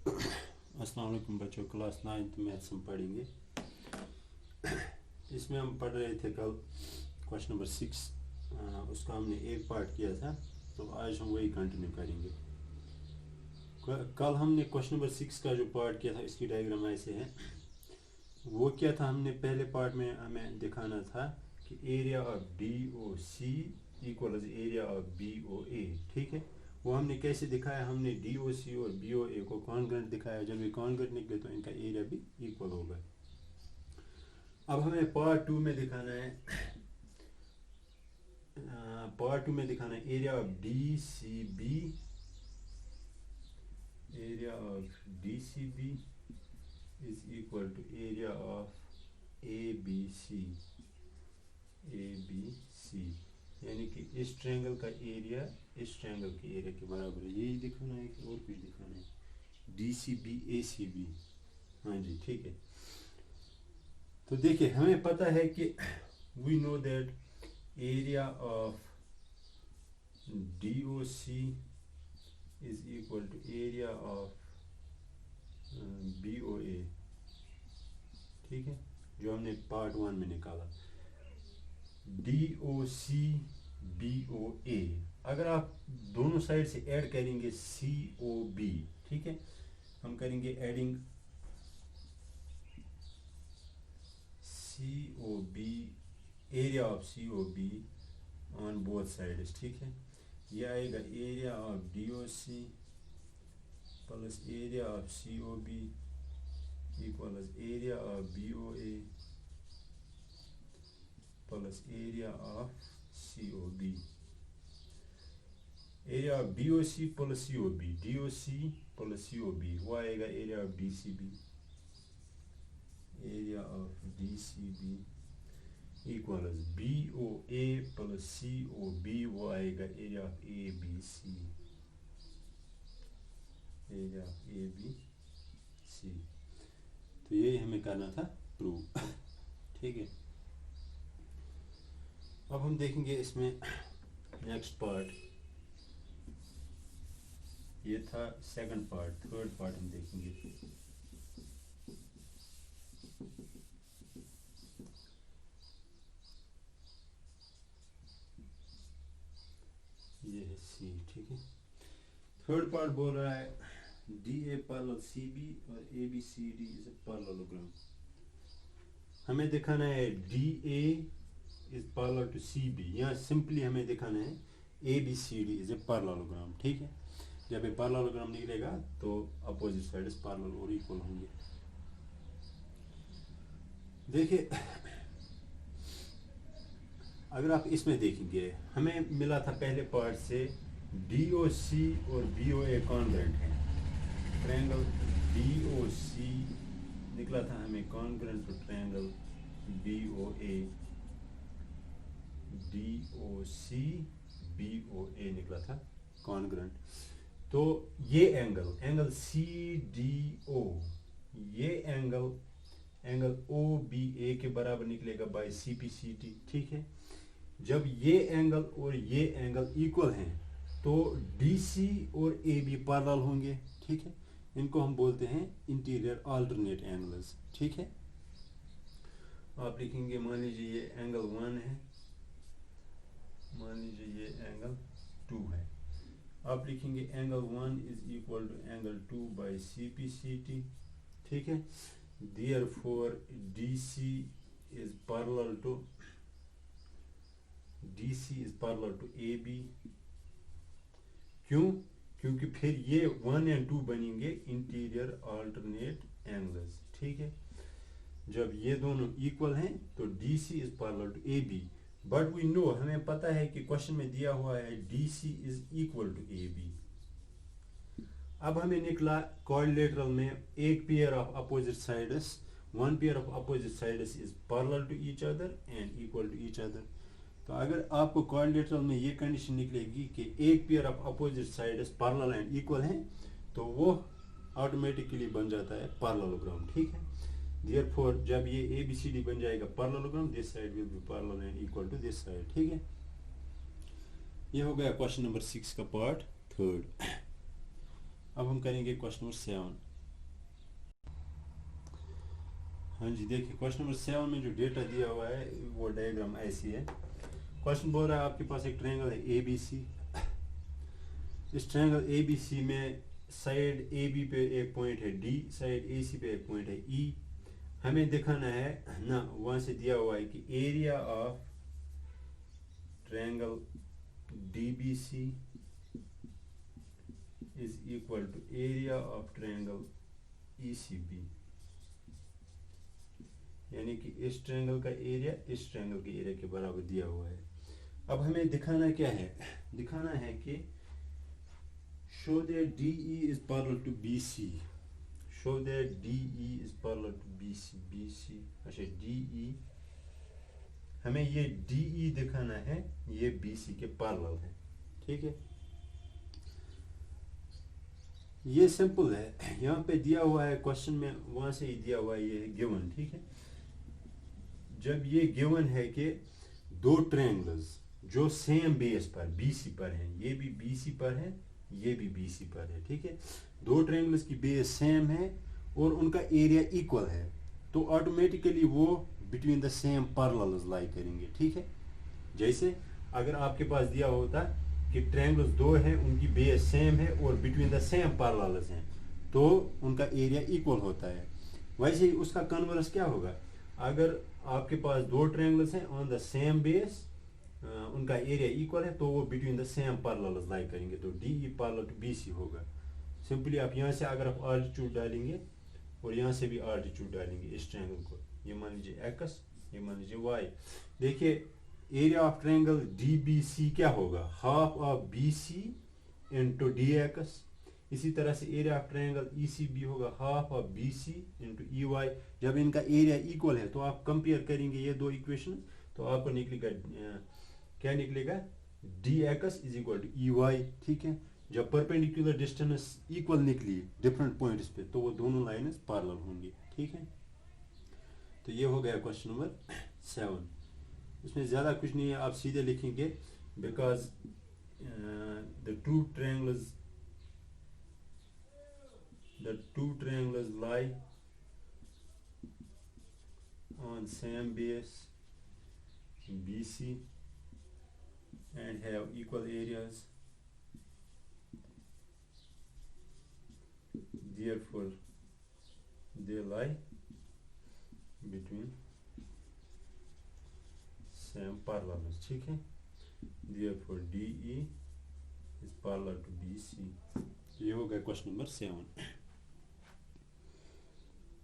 अस्सलाम वालेकुम बच्चों, क्लास 9th मैथ्स हम पढ़ेंगे। इसमें हम पढ़ रहे थे कल क्वेश्चन नंबर 6, उसका हमने एक पार्ट किया था, तो आज हम वही कंटिन्यू करेंगे। कल हमने क्वेश्चन नंबर 6 का जो पार्ट किया था, इसकी डायग्राम ऐसे है। वो क्या था, हमने पहले पार्ट में हमें दिखाना था कि area of DOC equal area of BOA, ठीक है। वो हमने कैसे दिखाया, हमने DOC और BOA को कॉन्ग्रुएंट दिखाया। जब ये कॉन्ग्रुएंट निकले तो इनका एरिया भी इक्वल होगा। अब हमें पार्ट 2 में दिखाना है, area of DCB is equal to area of ABC, यानी कि इस ट्रायंगल का एरिया इस ट्रायंगल के एरिया के बराबर है। यही दिखाना है कि और कुछ दिखाना है? DCB ACB, हाँ जी, ठीक है। तो देखिए, हमें पता है कि we know that area of DOC is equal to area of BOA, ठीक है, जो हमने पार्ट 1 में निकाला। DOC BOA, अगर आप दोनों साइड से ऐड करेंगे COB, ठीक है, हम करेंगे adding COB, area of COB on both sides, ठीक है। ये आएगा area of DOC plus area of COB equal area of BOA plus area of COB। Area of DOC plus COB, DOC plus COB, वो आएगा area of DCB। Area of DCB equal BOA plus COB, वो आएगा area of ABC, area of ABC। तो यही हमें करना था prove, ठीक है। अब हम देखेंगे इसमें नेक्स्ट पार्ट, ये था सेकंड पार्ट। थर्ड पार्ट हम देखेंगे। ये है C, ठीक है। थर्ड पार्ट बोल रहा है DA पैरेलल CB और ABCD इज ए पैरेललोग्राम। हमें दिखाना है DA is parallel to CB, यहाँ सिंपली हमें दिखाना है ABCD इज ए पैरेललोग्राम, ठीक है। जब ये पैरेललोग्राम निकलेगा तो अपोजिट साइड्स पैरेलल और इक्वल होंगे। देखिए, अगर आप इसमें देखेंगे, हमें मिला था पहले पार्ट से DOC और BOA कॉन्ग्रुएंट है। ट्रायंगल DOC निकला था हमें congruent to triangle BOA, DOC BOA निकला था कॉन्ग्रुएंट। तो ये एंगल CDO, ये एंगल OBA के बराबर निकलेगा बाय CPCT, ठीक है। जब ये एंगल और ये एंगल इक्वल हैं तो DC और AB पैरेलल होंगे, ठीक है। इनको हम बोलते हैं इंटीरियर अल्टरनेट एंगल्स, ठीक है। आप लिखेंगे, मान लीजिए ये एंगल 1 है, मान लीजिए ये एंगल 2 है। आप लिखेंगे angle 1 is equal to angle 2 by CPCT, ठीक है। Therefore DC is parallel to AB। क्यों? क्योंकि फिर ये 1 और 2 बनेंगे इंटीरियर अल्टरनेट एंगल्स, ठीक है। जब ये दोनों इक्वल हैं तो DC is parallel to AB। But we know, हमें पता है कि क्वेश्चन में दिया हुआ है DC is equal to AB। अब हमें निकला क्वाड्रिलेटरल में एक pair of opposite sides, one pair of opposite sides is parallel to each other and equal to each other. तो अगर आपको क्वाड्रिलेटरल में ये कंडीशन निकलेगी कि एक pair of opposite sides parallel and equal हैं, तो वो ऑटोमेटिकली बन जाता है पैरेललोग्राम, ठीक है। Therefore जब ये ABCD बन जाएगा parallelogram, this side will be parallel and equal to this side, ठीक है। ये हो गया क्वेश्चन नंबर 6 का पार्ट थर्ड। अब हम करेंगे क्वेश्चन नंबर 7। हाँ जी, देखिए क्वेश्चन नंबर 7 में जो डेटा दिया हुआ है वो डायग्राम ऐसी है। क्वेश्चन बोल रहा है आपके पास एक ट्रायंगल है ए बी सी। इस ट्रायंगल ए बी सी में साइड ए बी पे एक पॉइंट है डी, साइड ए सी पे एक पॉइंट है ई। हमें दिखाना है ना, वहाँ से दिया हुआ है कि area of triangle D B C is equal to area of triangle E C B, यानी कि इस ट्रायंगल का एरिया इस ट्रायंगल के एरिया के बराबर दिया हुआ है। अब हमें दिखाना क्या है, दिखाना है कि show that DE is parallel to BC, show that DE is parallel to BC। अच्छा DE, हमें ये DE दिखाना है, ये BC के पैरेलल है, ठीक है। ये सिंपल है, यहाँ पे दिया हुआ है क्वेश्चन में, वहां से ही दिया हुआ है, ये गिवन, ठीक है। जब ये गिवन है कि दो ट्रायंगल्स जो सेम बेस पर BC पर हैं, ये भी BC पर है, ये भी BC पर है, ठीक है। दो ट्रायंगल्स की बेस सेम है और उनका एरिया इक्वल है, तो ऑटोमेटिकली वो बिटवीन द सेम पैरेलल्स लाई करेंगे, ठीक है। जैसे अगर आपके पास दिया होता कि ट्रायंगल्स दो हैं, उनकी बेस सेम है और बिटवीन द सेम पैरेलल्स हैं, तो उनका एरिया इक्वल होता है। वैसे ही उसका कन्वर्स क्या होगा, अगर आपके पास दो ट्रायंगल्स हैं ऑन द सेम बेस, उनका एरिया इक्वल है, तो वो बिटवीन द सेम पैरेलल्स लाई करेंगे, तो DE पैरेलल टू BC होगा। सिंपली आप यहाँ से अगर आप आल्टीट्यूड डालेंगे और यहाँ से भी आल्टीट्यूड डालेंगे इस ट्रायंगल को, ये मान लीजिए x, ये मान लीजिए y। देखिए एरिया ऑफ ट्रायंगल DBC क्या होगा, half of BC into DX। इसी तरह से एरिया ऑफ ट्रायंगल ECB होगा half of BC into EY। जब इनका एरिया इक्वल है तो आप कंपेयर करेंगे ये दो इक्वेशन, तो आपको निकलेगा क्या निकलेगा, DX is equal to EY, ठीक है। जब परपेंडिकुलर डिस्टेंस इक्वल निकली डिफरेंट पॉइंट्स पे, तो वो दोनों लाइन्स पैरेलल होंगी, ठीक है। तो ये हो गया क्वेश्चन नंबर 7। इसमें ज़्यादा कुछ नहीं है, आप सीधे लिखेंगे because the two triangles lie on same base BC and have equal areas, therefore they lie between same parallels, ठीक है। therefore DE is parallel to BC। ये हो गया क्वेश्चन नंबर 7।